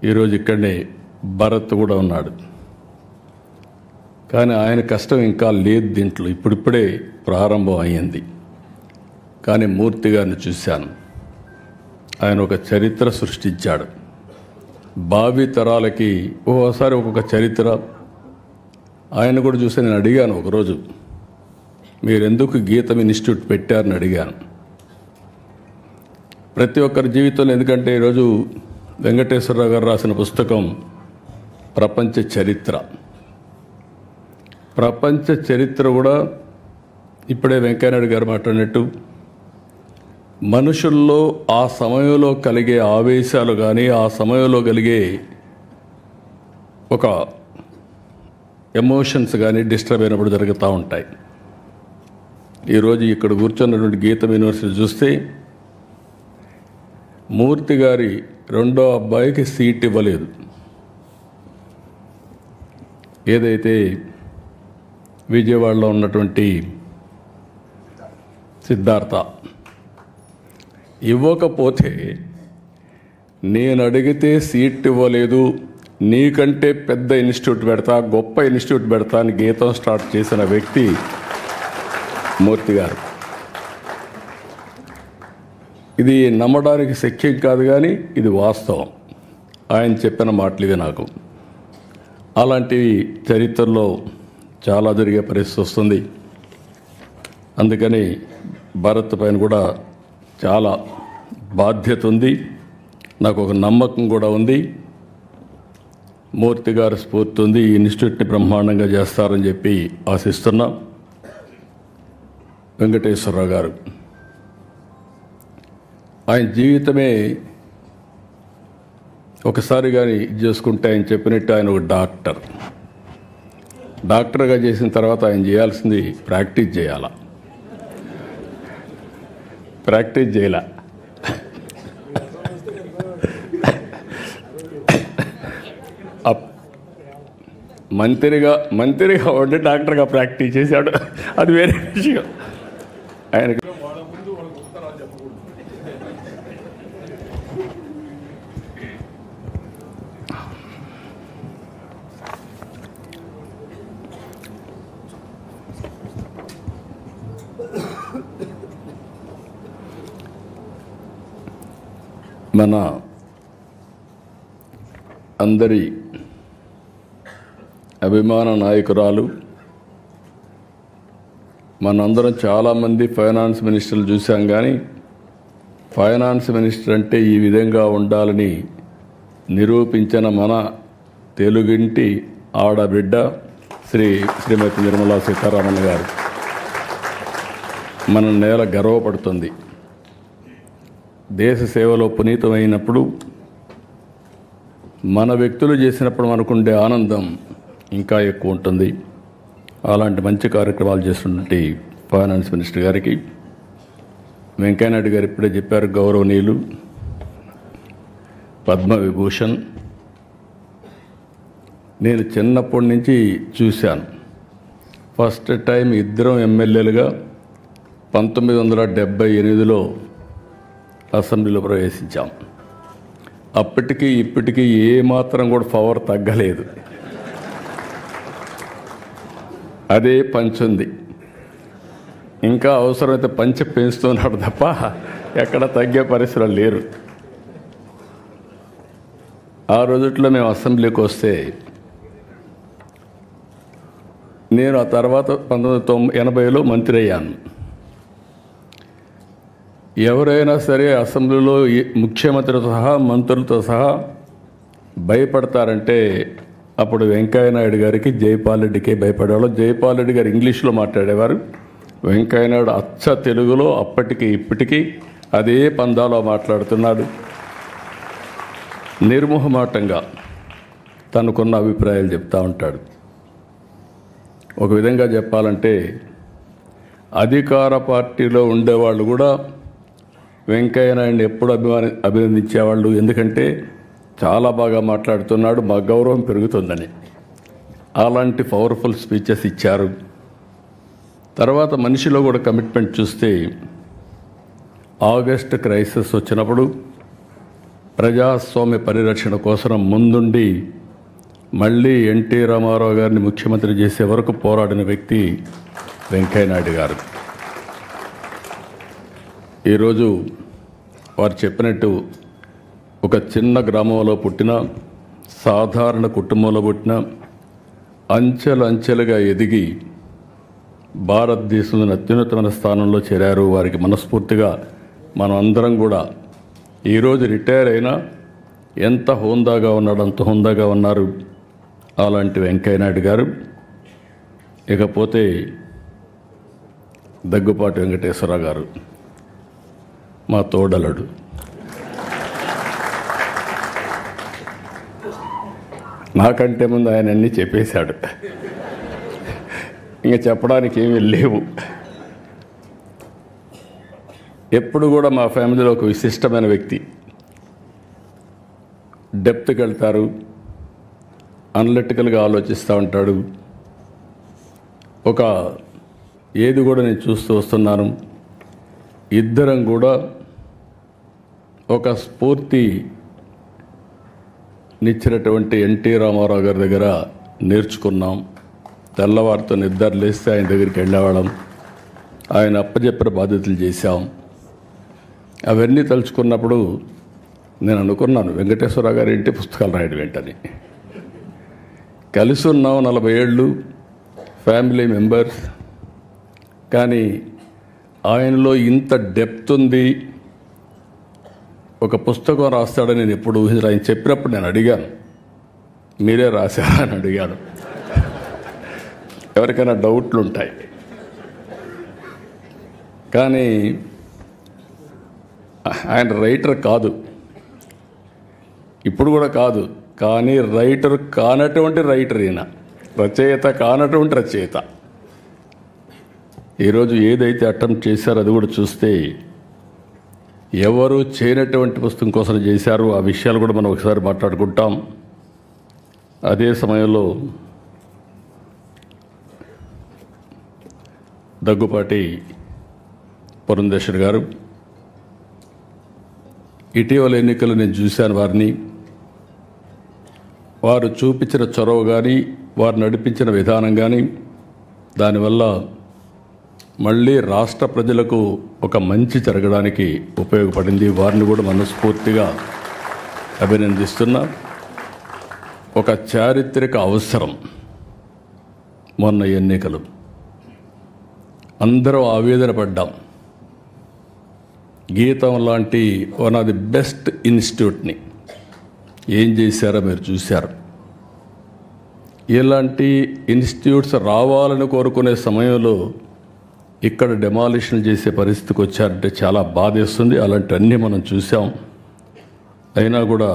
ఈరోజు ఇక్కడనే భరత్ కూడా ఉన్నాడు. కానీ ఆయన కష్టం ఇంకా లేదు దీంట్లో, ఇప్పుడిప్పుడే ప్రారంభం అయ్యింది. కానీ మూర్తి గారిని చూశాను, ఆయన ఒక చరిత్ర సృష్టించాడు. భావి తరాలకి ఓసారి ఒక్కొక్క చరిత్ర. ఆయన కూడా చూసి నేను అడిగాను ఒకరోజు, మీరెందుకు గీతం ఇన్స్టిట్యూట్ పెట్టారని అడిగాను. ప్రతి ఒక్కరి జీవితంలో, ఎందుకంటే ఈరోజు వెంకటేశ్వరరావు గారు రాసిన పుస్తకం ప్రపంచ చరిత్ర. ప్రపంచ చరిత్ర కూడా ఇప్పుడే వెంకయ్యనాయుడు గారు మాట్లాడినట్టు మనుషుల్లో ఆ సమయంలో కలిగే ఆవేశాలు కానీ, ఆ సమయంలో కలిగే ఒక ఎమోషన్స్ కానీ డిస్టర్బ్ అయినప్పుడు జరుగుతూ ఉంటాయి. ఈరోజు ఇక్కడ కూర్చున్నటువంటి గీతం యూనివర్సిటీ చూస్తే మూర్తి గారి రెండో అబ్బాయికి సీట్ ఇవ్వలేదు. ఏదైతే విజయవాడలో ఉన్నటువంటి సిద్ధార్థ ఇవ్వకపోతే, నేను అడిగితే సీట్ ఇవ్వలేదు, నీకంటే పెద్ద ఇన్స్టిట్యూట్ పెడతా, గొప్ప ఇన్స్టిట్యూట్ పెడతా అని గీతం స్టార్ట్ చేసిన వ్యక్తి మూర్తి గారు. ఇది నమ్మడానికి శక్యం కాదు, కానీ ఇది వాస్తవం. ఆయన చెప్పిన మాటలు ఇవి. నాకు అలాంటివి చరిత్రలో చాలా జరిగే పరిస్థితి వస్తుంది. అందుకని భారత్ పైన కూడా చాలా బాధ్యత ఉంది, నాకు ఒక నమ్మకం కూడా ఉంది. మూర్తి గారి స్ఫూర్తి ఉంది, ఈ ఇన్స్టిట్యూట్ని బ్రహ్మాండంగా చేస్తారని చెప్పి ఆశిస్తున్నాం. వెంకటేశ్వరరావు గారు ఆయన జీవితమే ఒకసారి కానీ ఇది చేసుకుంటే, ఆయన చెప్పినట్టు ఆయన ఒక డాక్టర్గా చేసిన తర్వాత ఆయన చేయాల్సింది ప్రాక్టీస్ చేయాల. ప్రాక్టీస్ చేయాల. మంత్రిగా ఉండి డాక్టర్గా ప్రాక్టీస్ చేశాడు, అది వేరే విషయం. ఆయనకి మన అందరి అభిమాన నాయకురాలు, మనందరం చాలామంది ఫైనాన్స్ మినిస్టర్లు చూసాం, కానీ ఫైనాన్స్ మినిస్టర్ అంటే ఈ విధంగా ఉండాలని నిరూపించిన మన తెలుగింటి ఆడబిడ్డ శ్రీమతి నిర్మలా సీతారామన్ గారు. మన నేల గర్వపడుతుంది. దేశ సేవలో పునీతమైనప్పుడు, మన వ్యక్తులు చేసినప్పుడు మనకుండే ఆనందం ఇంకా ఎక్కువ ఉంటుంది. అలాంటి మంచి కార్యక్రమాలు చేస్తున్నటువంటి ఫైనాన్స్ మినిస్టర్ గారికి, వెంకయ్యనాయుడు గారు ఇప్పుడే చెప్పారు, గౌరవనీయులు పద్మవిభూషణ్. నేను చిన్నప్పటి నుంచి చూశాను. ఫస్ట్ టైం ఇద్దరం ఎమ్మెల్యేలుగా 1978లో అసెంబ్లీలో ప్రవేశించాం. అప్పటికి ఇప్పటికీ ఏమాత్రం కూడా పవర్ తగ్గలేదు, అదే పంచుంది. ఇంకా అవసరమైతే పంచ పెంచుతున్నాడు తప్ప ఎక్కడ తగ్గే పరిస్థితులు లేరు. ఆ రోజుల్లో మేము అసెంబ్లీకి వస్తే, నేను ఆ తర్వాత 1980లో మంత్రి అయ్యాను. ఎవరైనా సరే అసెంబ్లీలో ముఖ్యమంత్రితో సహా మంత్రులతో సహా భయపడతారంటే అప్పుడు వెంకయ్యనాయుడు గారికి, జైపాల్ రెడ్డికే భయపడేవాళ్ళు. జైపాల్ రెడ్డి గారు ఇంగ్లీష్లో మాట్లాడేవారు, వెంకయ్యనాయుడు అచ్చ తెలుగులో అప్పటికి ఇప్పటికీ అదే పందాలో మాట్లాడుతున్నాడు. నిర్మోహమాటంగా తనకున్న అభిప్రాయాలు చెప్తూ ఉంటాడు. ఒక విధంగా చెప్పాలంటే అధికార పార్టీలో ఉండేవాళ్ళు కూడా వెంకయ్యనాయుడిని ఎప్పుడు అభినందించేవాళ్ళు. ఎందుకంటే చాలా బాగా మాట్లాడుతున్నాడు, మా గౌరవం పెరుగుతుందని. అలాంటి పవర్ఫుల్ స్పీచెస్ ఇచ్చారు. తర్వాత మనిషిలో కూడా కమిట్మెంట్ చూస్తే, ఆగస్ట్ క్రైసిస్ వచ్చినప్పుడు ప్రజాస్వామ్య పరిరక్షణ కోసం ముందుండి మళ్ళీ ఎన్టీ రామారావు గారిని ముఖ్యమంత్రి చేసే వరకు పోరాడిన వ్యక్తి వెంకయ్యనాయుడు గారు. ఈరోజు వారు చెప్పినట్టు ఒక చిన్న గ్రామంలో పుట్టిన, సాధారణ కుటుంబంలో పుట్టిన, అంచెలుగా ఎదిగి భారతదేశంలోని అత్యున్నతమైన స్థానంలో చేరారు. వారికి మనస్ఫూర్తిగా మనం అందరం కూడా ఈరోజు రిటైర్ అయినా ఎంత హోందాగా ఉన్నాడు అంత హోందాగా ఉన్నారు అలాంటి వెంకయ్యనాయుడు గారు. ఇకపోతే దగ్గుపాటి వెంకటేశ్వరరావు గారు మా తోడలుడు. నాకంటే ముందు ఆయన అన్నీ చెప్పేశాడు, ఇంకా చెప్పడానికి ఏమీ లేవు. ఎప్పుడు కూడా మా ఫ్యామిలీలో ఒక విశిష్టమైన వ్యక్తి. డెప్త్కి వెళ్తారు, అనలిటికల్గా ఆలోచిస్తూ ఉంటాడు. ఒక ఏది కూడా నేను చూస్తూ వస్తున్నాను, ఇద్దరం కూడా ఒక స్ఫూర్తినిచ్చినటువంటి ఎన్టీ రామారావు గారి దగ్గర నేర్చుకున్నాం. తెల్లవారితో నిద్ర లేస్తే ఆయన దగ్గరికి వెళ్ళేవాళ్ళం, ఆయన అప్పచెప్పిన బాధ్యతలు చేశాం. అవన్నీ తలుచుకున్నప్పుడు నేను అనుకున్నాను, వెంకటేశ్వరరావు గారి ఇంటి పుస్తకాలు రాయడం ఏంటని. కలిసి ఉన్నాం 40 ఏళ్ళు, ఫ్యామిలీ మెంబర్స్, కానీ ఆయనలో ఇంత డెప్త్ ఉంది, ఒక పుస్తకం రాస్తాడని నేను ఎప్పుడు ఊహించను. ఆయన చెప్పినప్పుడు నేను అడిగాను, మీరే రాశారా అని అడిగాను. ఎవరికైనా డౌట్లు ఉంటాయి, కానీ ఆయన రైటర్ కాదు, ఇప్పుడు కూడా కాదు, కానీ రైటర్ కానటువంటి రైటర్ ఈయన, రచయిత కానటువంటి రచయిత. ఈరోజు ఏదైతే అటెంప్ట్ చేశారో అది కూడా చూస్తే ఎవరు చేయనటువంటి పుస్తకం కోసం చేశారు. ఆ విషయాలు కూడా మనం ఒకసారి మాట్లాడుకుంటాం. అదే సమయంలో దగ్గుపాటి పురంధేశ్వరి గారు, ఇటీవల ఎన్నికలు నేను చూశాను వారిని. వారు చూపించిన చొరవ కానీ, వారు నడిపించిన విధానం కానీ, దానివల్ల మళ్ళీ రాష్ట్ర ప్రజలకు ఒక మంచి జరగడానికి ఉపయోగపడింది. వారిని కూడా మనస్ఫూర్తిగా అభినందిస్తున్నా. ఒక చారిత్రక అవసరం మొన్న ఎన్నికలు, అందరం ఆవేదన పడ్డాం. గీతం లాంటి వన్ ఆఫ్ ది బెస్ట్ ఇన్స్టిట్యూట్ని ఏం చేశారో మీరు చూశారు. ఇలాంటి ఇన్స్టిట్యూట్స్ రావాలని కోరుకునే సమయంలో ఇక్కడ డెమాలిషన్ చేసే పరిస్థితికి వచ్చారంటే చాలా బాధేస్తుంది. అలాంటివన్నీ మనం చూసాం. అయినా కూడా